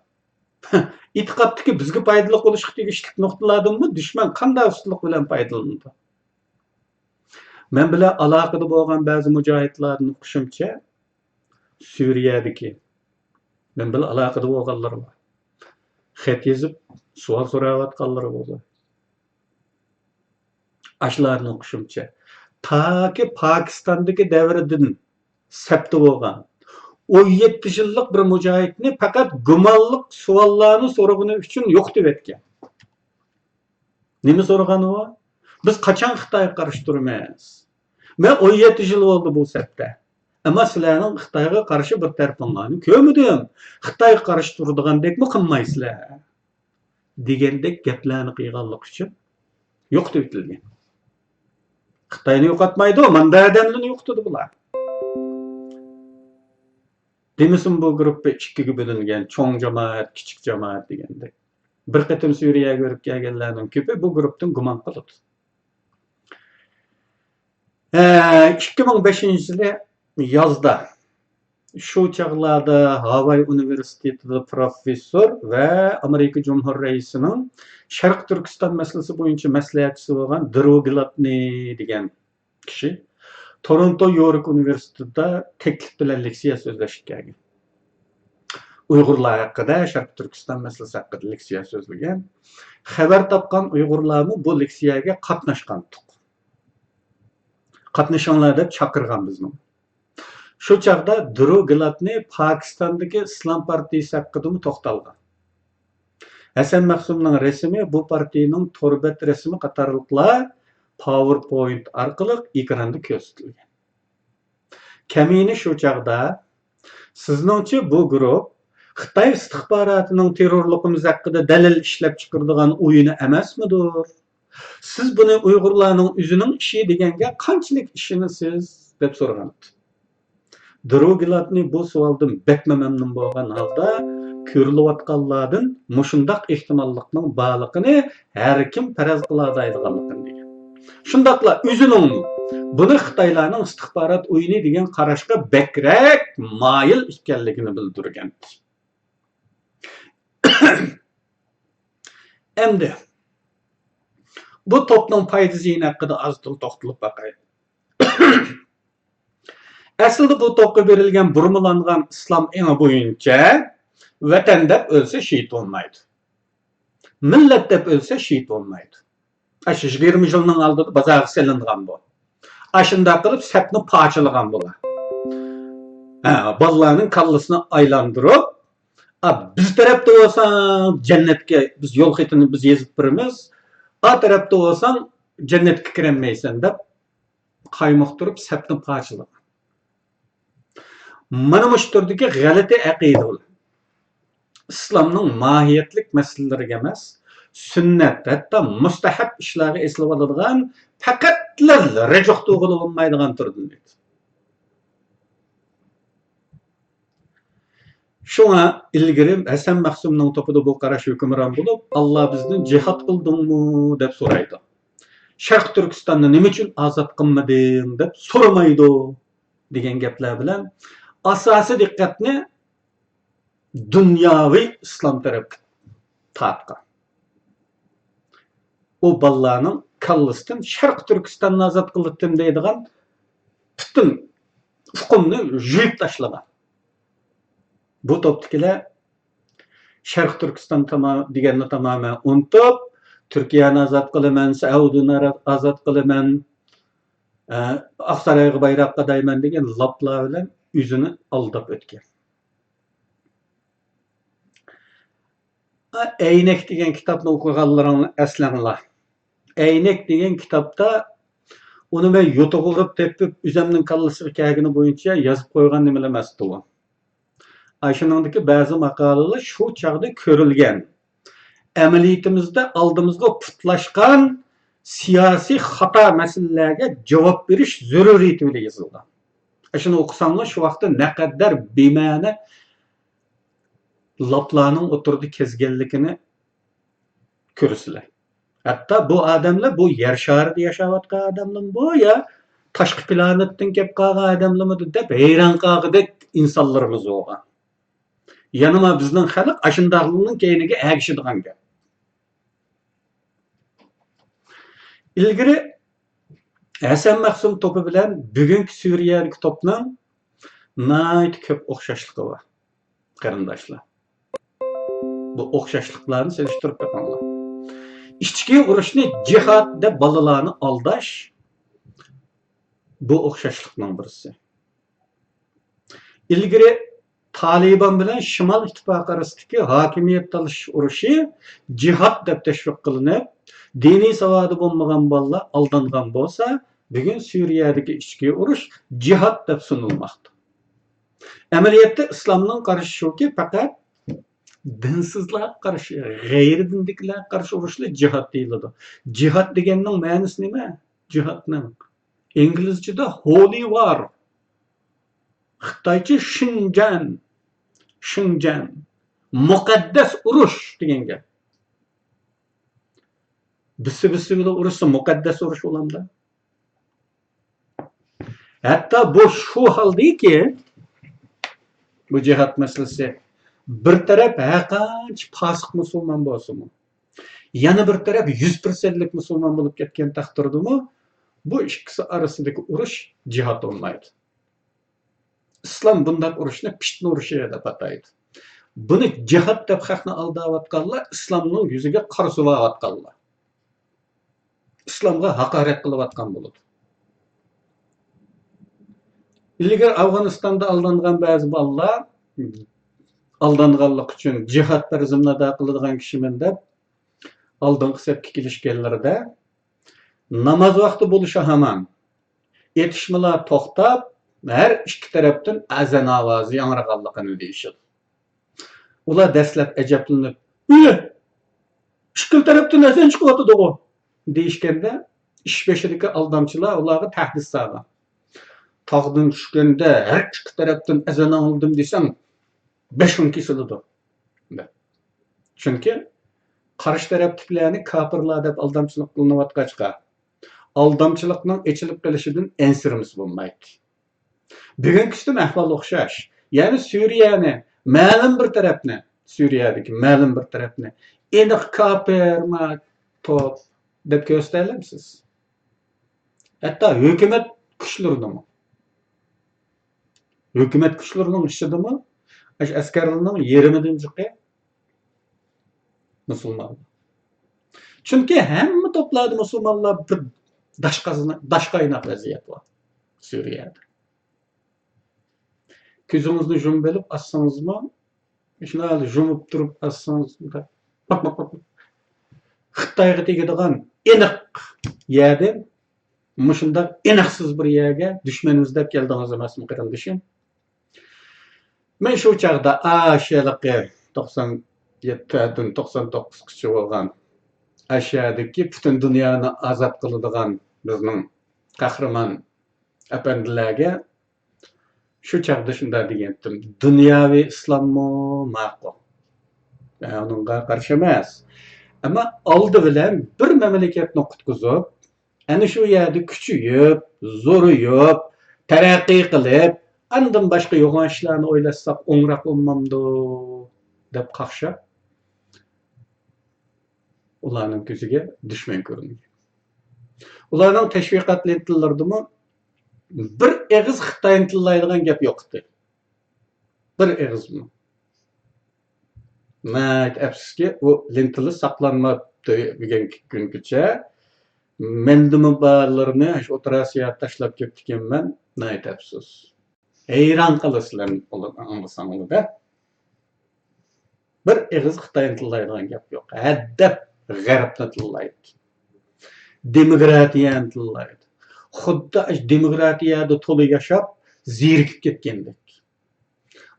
[SPEAKER 1] İtiqaddaki bizga foydali bo'lishga tegishli nuqtalardanmi dushman qanday ustulik bilan foydalanadi? Men bilan aloqada bo'lgan ba'zi mujohidlarning o'qishimcha Suriyadagi men bilan aloqada bo'lganlar bor. xat yazıp sual so'rayotganlari bo'ldi. Ashlarni o'qishimcha, taki Pokistondagi davridan sapti bo'lgan 17 yillik bir mujohidni faqat gumonliq savollarni so'ragani uchun yo'q deb aytgan. Nima so'ragani u? Biz qachon Xitoyga qarshi turamiz? Men 17 yil bo'ldi bu sapda. Ama sizlarning Xitoyga qarshi bir tarafinglarni ko'rmadim. Xitoyga qarshi turdigandekmi qilmaysizlar degandek gaplarni qilganlik uchun yo'q deb aytilgan. Xitoyni yo'qotmaydi, manda odamlarni yo'qotadi bular. Demisin bu gruppa ikkiga bo'lingan, cho'ng jamoat, kichik jamoat degandek. Bir qatim Suriyaga ko'rib kelganlarning ko'pi bu guruhdan gumon qiladi. 2005-yili yozda shu chaqlarda Havay Universitetida professor va Amerika Cumhur Raisining Sharq Turkiston masalasi bo'yicha maslahatchisi bo'lgan Drew Gladney degan kishi Toronto York Universitetida taklif bilan leksiya so'zlashib kelgan. Uyg'urlar haqida, Sharq Turkiston masalasi haqida leksiya so'zlagan. Xabar topgan Uyg'urlarni bu leksiyaga qatnashgan. Qatnashinglar deb chaqirgan bizni. Shu chaqda Drew Gladney Pokistondagi Islom partiyasi haqida to'xtalgan. Hasan Mahsumning rasmi bu partiyaning torbat rasmi qatorliqlar PowerPoint orqali ekranda ko'rsatilgan. Kamini shu chaqda sizningcha bu guruh Xitoy istixbarotining terrorligimiz haqida dalil ishlab chiqaradigan o'yini emasmidir? Siz buni Uyg'urlarning o'zining ishi deganga qanchalik ishonasiz deb so'ragan. Drew Gladney bu savoldan bekma mamnun bo'lgan holda ko'rilayotganlardan mushundaq ehtimollikning borligini har kim faraz qiladiganligini degan. Shundaqla o'zining buni Xitoylarning istixborot o'yini degan qarashga bekrak moyil ekanligini bildirgan. Endi bu topning foydasi haqida azdan to'xtalib baqaylik. Aslida bu topga berilgan burmalangan islom eni bo'yicha vatan deb o'lsa shehid bo'lmaydi. Millat deb o'lsa shehid bo'lmaydi. Aşı 20 yılning oldida bozorga selingan bu. Ashunda qilib sapni parchalagan bular. Bolalarning kallasini aylantirib, biz tarafda bo'lsang jannatga biz yo'l xitini biz yezib birimiz, a tarafda bo'lsang jannatga kirolmaysan deb qaymoq turib sapni parchalagan. Mana bu turdagi g'alati aqida bu. İslamning mohiyatlik masalalariga emas, sunnat, hatto mustahab ishlarga eslab oladigan faqatlar rajoh to'g'ri bo'lmaydigan turdan deydi. Şuna ilgili Hasan Mahsumning topida bu qarash hukmron bo'lib, Alloh bizni jihad qildingmi deb so'raydi. Sharq Turkistonni nima uchun ozod qilmading deb so'ramaydi degan gaplar bilan asosiy diqqatni dunyoviy islom tarafga tortgan. O bolalarning kallasidan Sharq Turkistonni ozod qildim deydigan butun hukmni yuyib tashlagan. Bu topdagilar Sharq Turkiston deganni tamoman unutib, Turkiyani ozod qilaman, Saudiyani ozod qilaman, Oqsaroyga bayroq qadayman degan laplar bilan o'zini aldab o'tgan. Eynek degan kitobni o'qiganlaringni eslanglar. Eynek degan kitobda uni men yutug'ilib tepib, o'zimning kallasiga kelgani bo'yicha yozib qo'ygan nimalar emasdi u. Aşınındaki bazı makaleler şu çağda körülgen. Ameliyatimizde aldığımızda putlaşkan siyasi hata meselelerine cevap veriş züruriyetiyle yazıldı. Aşını okusanlar şu vakti ne kadar bimane laplarının oturduğu kezgellikini körüsüler. Hatta bu adamlar bu yer şarida yaşavatkan adamlar bu ya taşkı planetten kep kalgan adamlar mı de heyran kalgıdek insanlarımız olgan. Yanıma bizning xalq ashundaqlining keyiniga agishadigan gap. Ilgari Hasan Mahsum to'pi bilan bugungi Suriyadagi to'pning nihoyat ko'p o'xshashligi bor. Qarindoshlar. Bu o'xshashliklarni selishtirib bakinglar. İchki urushni jihad deb bolalarni aldash bu o'xshashlikning birisi. İlgari Taliban bilan Shimol ittifoqi orasidagi hokimiyat talashish urushi jihad deb tashviq qilinib, diniy savodi bo'lmagan bolalar aldangan bo'lsa, bugun Suriyadagi ichki urush jihad deb sunilmoqda. Amaliyotda islomning qarashi shuki, faqat dinsizlar qarshi, g'ayri dinliklar qarshi urushlar jihad deyiladi. Jihad deganning ma'nosi nima? Jihadning inglizchada holy war, xitoycha Shinjan, muqaddas urush degan gap. Bisi bilan urushsa muqaddas urush bo'lamda. Hatto bu shu haldiki, bu jihad masalasi bir taraf haqancha fosiq musulmon bo'lsa-mu, yana bir taraf 100%lik musulmon bo'lib ketgan taqdirdami, bu ikkisi orasidagi urush jihad olmaydi. İslam bunday urushni fitna urushi deb ataydi. Buni jihad deb xalqni aldayotganlar islomning yuziga qora sulayotganlar. İslamga haqorat qilayotgan bo'ladi. İlgari Afg'onistonda aldangan ba'zi bolalar aldanganlik uchun jihad farzini ado qiladigan kishiman deb oldingi safga kelishganlarida namoz vaqti bo'lishi hamon yetishmalar to'xtab, her ikki tarafdan azan ovozi yangraganligini deyishadi. Ular dastlab ajablanib, ikki tarafdan azan chiqyotdi-ku deyishganda, ish beshidagi aldamchilar ularga tahdid solgan. Tog'dan tushganda har ikki tarafdan azan oldim desang, 5 kun kesiladi. Chunki qarshi tarafdagilarni kofirlar deb aldamchilik qilinayotgachqa, aldamchilikning echilib qolishidan ensirimiz bo'lmaydi. Bugungi kunda ahvol o'xshash. Ya'ni Suriyani ma'lum bir tarafni, Suriyadagi ma'lum bir tarafni aniq kofir top deb ko'rsatamsiz. Hatto hukumat kuchlarini Hükümet kuchlarının ishidimi, askarlarning yerimidan chiqib musulmon. Chunki hamma to'plarda musulmonlar bir dashqaynoq vaziyat bor Suriyada. Ko'zingizni yumib olib assangizmi, shuna yumib turib assangizda bak. Xitoyga tegadigan aniq yerda mushunda aniqsiz bir yerga dushmanimiz deb keldingiz emasmi qarindishim? Men shu chaqda Ashiyaliqqa 97dan 99gacha bo'lgan Ashiyadagi butun dunyoni azab qiladigan bizning qahramon apandilarga shu chaqda shunda degandim. Dunyoviy islommi ma'qul. Unga qarshi emas. Ammo oldi bilan bir mamlakatni qutqizib, ana shu yerda kuchayib, zo'rayib, taraqqiy qilib, andan boshqa yo'g'on ishlarni o'ylasak o'ngroq bo'lmamdi deb qaqshab, ularning ko'ziga dushman ko'ringan. Ularning tashviqot lentalaridami bir eg'iz Xitoy tillaydigan gap yo'qdi. Bir eg'izmi? Mayt afsuski, u lentalar saqlanmabdi bugungi kungacha. Mendimi barlarini shu O'rta tashlab ketganman, mayt afsus. Hayron qalasizlar anlasanglarda. Bir eg'iz Xitoy tillaydigan gap yo'q. Haddab g'arbni tillaydi. Demokratiyani tillaydi. Xuddi demokratiyada to'la yashab, zerikib ketgandek.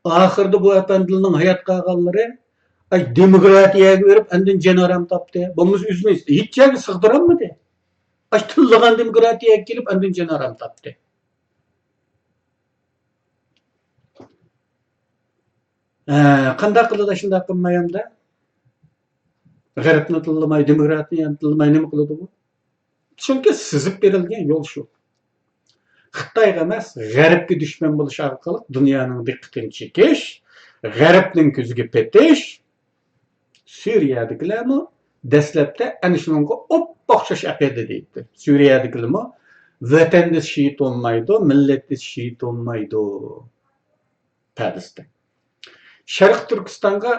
[SPEAKER 1] Oxirda bu apandining hayot qolganlari demokratiyaga berib, andan janoram topdi. Bo'lmasa o'zimiz hech joyga sig'diramadi. Tillagan demokratiyaga kelib, andan janoram topdi. Qanday qiladi shunday qilmayamda? G'arbni tillamay, demokratiyani tillamay nima qiladi bu? Chunki sizib berilgan yo'l shu. Xitoyga emas, g'arbga dushman bo'lish orqali dunyoning diqqatini chekish, g'arbning ko'ziga petish, Suriyadagilarmi dastlabda ana shunga o'xshash aqida deydi. Suriyadagilarmi vatanda shiyit olmaydi, millatda shiyit olmaydi. Padisda. Sharq Turkistonga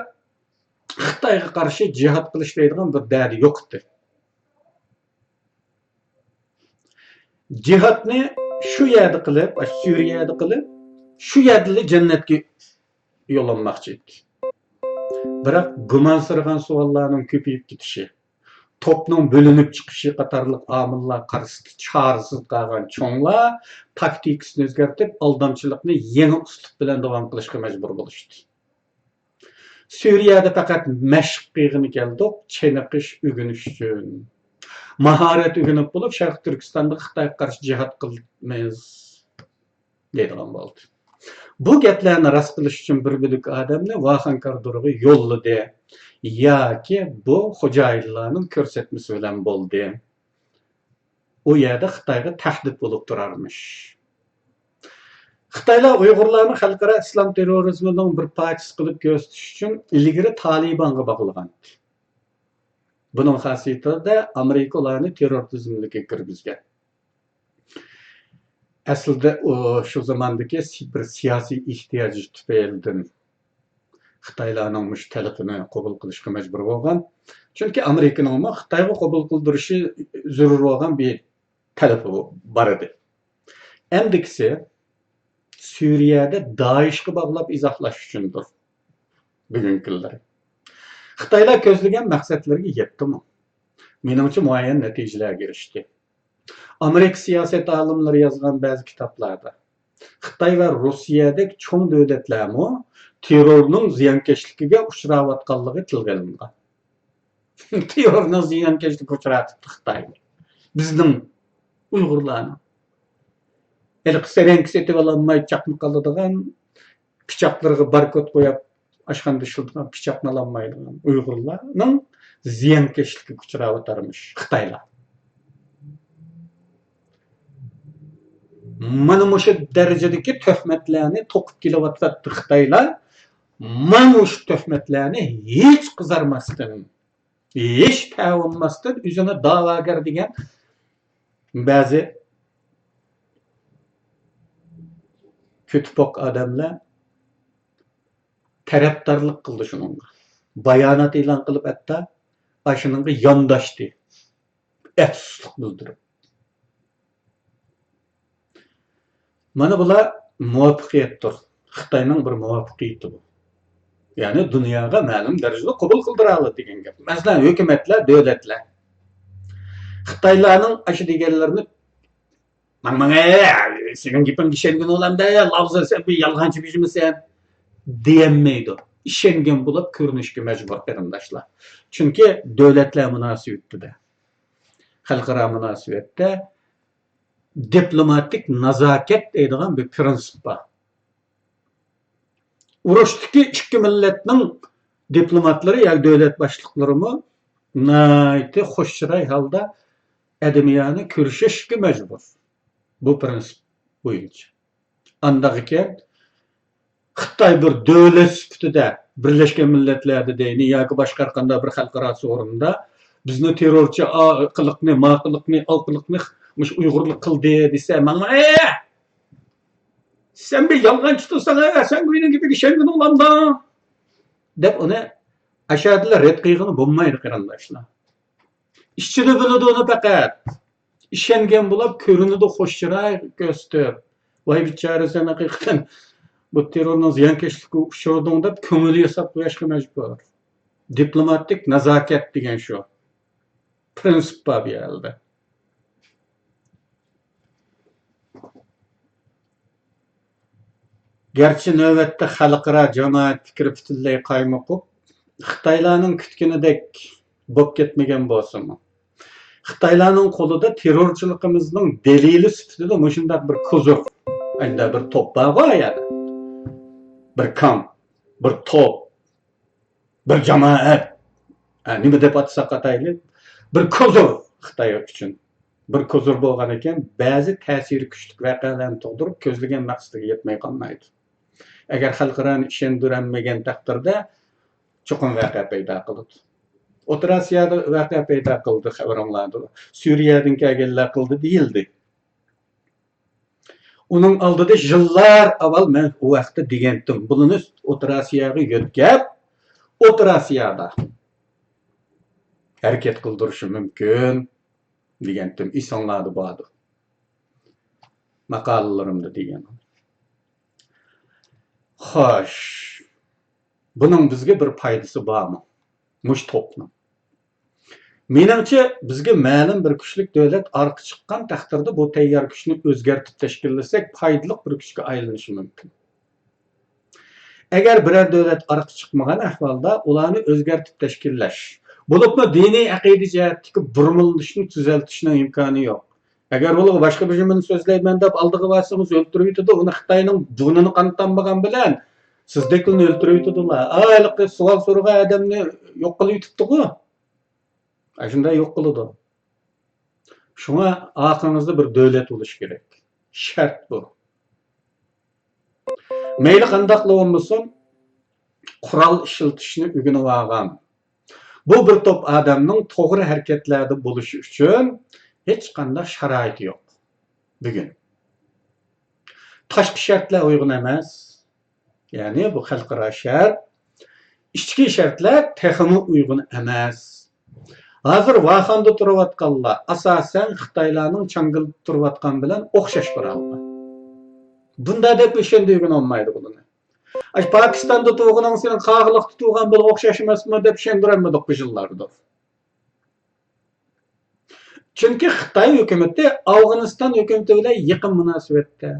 [SPEAKER 1] Xitoyga qarshi jihad qilish deydigan bir dadi yo'qdi. Jihadni shu yerda qilib, Suriyada qilib, shu yerda jannatga yo'llanmoqchi edi. Biroq gumansirgan savollarning ko'payib ketishi, topning bo'linib chiqishi qatorliq omillar qarshisida chorasiz qolgan cho'nglar taktikasini o'zgartirib, aldamchilikni yangi uslub bilan davom qilishga majbur bo'lishdi. Suriyada faqat mashq qilgani keldik, cheniqish o'rganish uchun. Mahorat o'rganib bo'lib, Sharq Turkistonda Xitoyga qarshi jihad qilmaymiz deydigan bo'ldi. Bu gaplarni rost qilish uchun bir bilik odamni Vaxankardurga yo'lladi yoki bu xo'jayinlarning ko'rsatmasi bilan bo'ldi. U yerda Xitoyga tahdid bo'lib turarmish. Xitoylar Uyg'urlarni xalqaro islom terrorizmining bir parchasi qilib ko'rsatish uchun ilgari Talibanga bog'lagan. Buning xosiyatida Amerika ularni terror tizimiga kirgizgan. Aslida shu zamondagi bir siyosiy ehtiyoj tufaylidan Xitoylarning mush talabini qabul qilishga majbur bo'lgan. Chunki Amerikaning Xitoyga qabul qildirishi zarur bo'lgan bir talabi bor edi. Endikisi Suriyada Daeshga bog'lab izohlash uchundir. Bugungi kunlar. Xitoylar ko'zlagan maqsadlarga yetdimi? Menimcha muayyan natijalarga erishdi. Amerika siyoset olimlari yozgan ba'zi kitoblarda Xitoy va Rossiyadagi cho'ng davlatlarmi terrorning ziyonkashligiga uchrayotganligi tilga olingan. Terrorning ziyonkashligiga uchratibdi Xitoy. Bizning Uyg'urlarni Elqisaren setib ololmay chaqni qoladigan, pichoqlarga barkod qo'yib ashxanda ishlatgan pichoqni ololmaydigan Uyg'urlarning ziyonkashligiga uchrayotarmish Xitoylar. Mana shu darajadagi tuhmatlarni to'qib kelyapti Xitoylar. Mana shu tuhmatlarni hech qizarmasdan, hech tavonmasdan o'zini da'vogar degan ba'zi kötüpok adamlar taraftarlık qildi shuningga. Bayonot e'lon qilib hatto ashuningga yondashdi. Afsuslik bildirib. Mana bular muvaffaqiyatdir. Xitoyning bir muvaffaqiyati bu. Ya'ni dunyoga ma'lum darajada qabul qildira oladi degan gap. Masalan, hukumatlar, davlatlar Xitoylarning aşı deganlarini senin gipin işengen olan da lafzı sen bir yalgancı bizmisin diyemeydi. İşengen bulup körünüşke mecbur qarindoshlar. Çünkü devletler münasibette de, xalqaro münasibette diplomatik nazokat deydigan bir prinsip var. Urushdagi ikki millatning diplomatları yoki davlat boshliqlarimi nayti xushchiroy holda adamiyani ko'rishishga majbur. Bu prinsip bo'yicha. Andagıken Xitoy bir davlat sifatida Birleşken Milletler'de deyni yoki boshqa qanday bir xalqaro sorunda bizni terrorchi qiliqni, ma'qiliqni, alqiliqni mush Uyg'urlik qildi desa, mana sen bir yolg'onchi tursan, sen mening gibi ishongan olamda deb uni ashadlar red qilgani bo'lmaydi qarindoshlar. Ishchida biladi uni faqat. İşengen bulup körünüdü hoşçıray göster. Vay biçare sen hakikaten bu terörün ziyankeşliği uçurduğunda kömülü hesap koyuşka mecbur. Diplomatik nazaket degen şu. Prensip bir elde. Gerçi növbette xalqaro jamoat fikri butunlay qaymoqib, Xitoylarning kutganidek bo'lib ketmagan bo'lsa-mu. Xitoylarning qo'lida terrorchiligimizning dalili sifatida shunday bir kozur, anda bir top bor yani. Bir kamp, bir top, bir jamoat, nima deb atsak atayli, bir kozur Xitoy uchun. Bir kozur bo'lgan ekan, ba'zi ta'siri kuchli voqealarni tug'dirib, ko'zlagan maqsadiga yetmay qolmaydi. Agar xalqarani ishondirilmagan taqdirda chuqur voqea paydo qiladi. O'rta Osiyoda voqea paydo qildi, xabaringlarda. Suriyadan kelganlar qildi deyildi. Uning oldida yillar avval men u vaqtda degandim. Buni O'rta Osiyoga yo'tkab, O'rta Osiyoda harakat qildirishi mumkin degandim, esinglarda bordir. Maqolalarimda degan. Xo'sh, buning bizga bir foydasi bormi? Mush to'pni. Menimcha bizga ma'lum bir kuchlik davlat orqa chiqqan taqdirda bu tayyor kuchni o'zgartirib tashkillasak, foydali bir kuchga aylanishi mumkin. Agar biror davlat orqa chiqmagan ahvolda ularni o'zgartirib tashkillash, bo'libmi diniy aqida jihatdagi burmilishni tuzaltishning imkoni yo'q. Agar ular boshqa bir jumani so'zlayman deb oldiga borsangiz o'ltirib yutadi, uni Xitoyning bunini qantanmagan bilan sizdekilni o'ltirib yutadilar. Ayliqi savol so'ragan odamni yo'q qilib yutibdi-ku. Shunday yo'q qiladi. Shunga orqangizda bir davlat bo'lishi kerak. Shart bu. Mayli qandaqla bo'lmasin, qurol ishlatishni o'rganib olgan. Bu bir to'p odamning to'g'ri harakatlarda bo'lishi uchun hech qanday sharoit yo'q. Bugun tashqi shartlar uyg'un emas. Ya'ni bu xalqaro shart, ichki shartlar texmi uyg'un emas. Hozir Vaxanda turayotganlar asosan Xitoylarning changilib turayotgan bilan o'xshash bo'ladi. Bunda deb ishonda uyg'un olmaydi buni. Pokistonda tug'ilgan sening qag'liq tug'ilgan bilan o'xshash emasmi deb ishondiramadik bu yillarda. Chunki Xitoy hukumati Afg'oniston hukumati bilan yaqin munosabatda.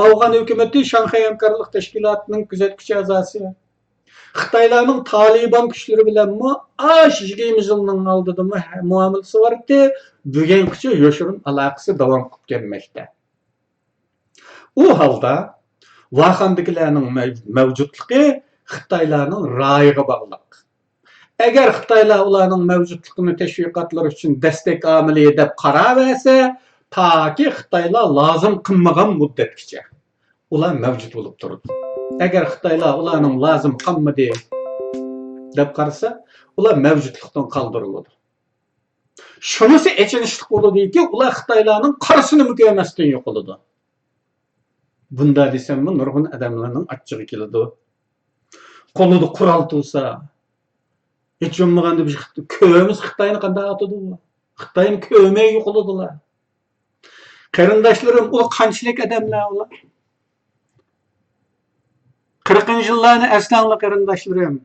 [SPEAKER 1] Afg'on hukumati Shanxay hamkorlik tashkilotining kuzatuvchi a'zosi. Xitoylarning Taliban kuchlari bilanmi 20 yilning oldida muomalasi bor edi. Bugungacha yoshirin aloqasi davom qilib kelmoqda. U holda Vaxandagilarning mavjudligi Xitoylarning ra'yiga bog'liq. Agar Xitoylar ularning mavjudligini tashviqotlar uchun destek omili deb qaraversa, toki Xitoylar lozim qilmagan muddatgacha ular mavjud bo'lib turadi. Agar Xitoylar ularning lozim qilmadi deb qarasa, ular mavjudlikdan qoldiriladi. Shunisi echinishli bo'ladiki, ular Xitoylarning qarsini ko'rmasdan yo'qoladi. Bunda desammi, nurg'un odamlarning achchig'i keladi. Qo'lida qurol tursa, hech bo'lmaganda biz ko'ramiz Xitoyni qanday otadi u. Xitoyni ko'may yo'qoladilar. Qarindoshlarim, u qanchalik odamlar ular? 40-yillarni aslanglar qarindoshlarim.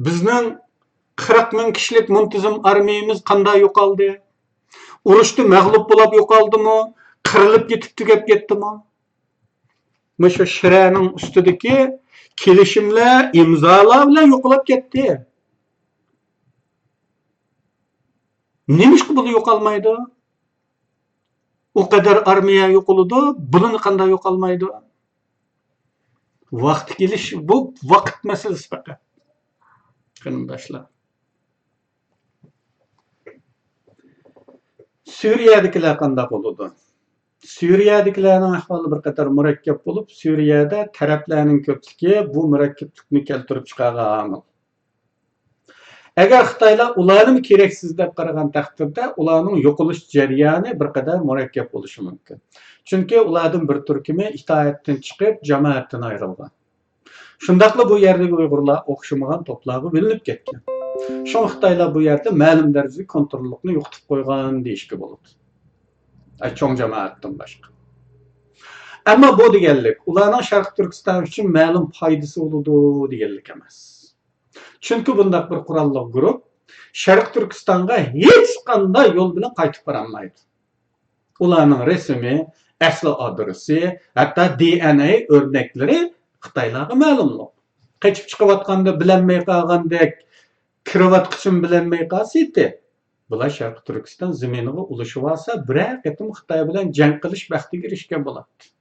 [SPEAKER 1] Bizning 40 ming kishilik muntazam armiyamiz qanday yo'qoldi? Urushda mag'lub bo'lib yo'qoldimi? Qirilib ketib tugab ketdimi? Mushu Shiraning ustidagi kelishimlar, imzolar bilan yo'qolib ketdi. Nimishqa bu yo'qolmaydi? O kadar armiya yo'qoladi, buni qanday yo'qolmaydi? Vaqt kelish bu vaqt masalasi faqat. Qarindoshlar. Suriyadagilar qanday bo'ladi? Suriyadagilarning ahvoli bir qator murakkab bo'lib, Suriyada taraflarning ko'pligi bu murakkablikni keltirib chiqargan omil. Agar Xitoylar ularni keraksiz deb qaragan taqdirda, ularning yo'qolish jarayoni bir qadar murakkab bo'lishi mumkin. Chunki ularning bir turkumi itoatdan chiqib, jamoatdan ayrilgan. Shundaqla bu yerdagi Uyg'urlar o'xshamagan to'plarga bo'linib ketgan. Shu Xitoylar bu yerda ma'lum darajada kontrollikni yo'qotib qo'ygan deyishga bo'ladi. Cho'ng jamoatdan boshqa. Ammo bu deganlik, ularning Sharq Turkiston uchun ma'lum foydasi bo'ladi deganlik emas. Chunki bundaq bir qurolli guruh Sharq Turkistonga hech qanday yo'l bilan qaytib borolmaydi. Ularning rasmi, asli adresi, hatto DNA o'rnaklari Xitoylarga ma'lumdir. Qochib chiqayotganda bilinmay qolgandek, kirayotqachim bilinmay qolsaydi, bular Sharq Turkiston zaminiga ulashib olsa, bir qatim Xitoy bilan jang qilish baxtiga erishgan bo'ladi.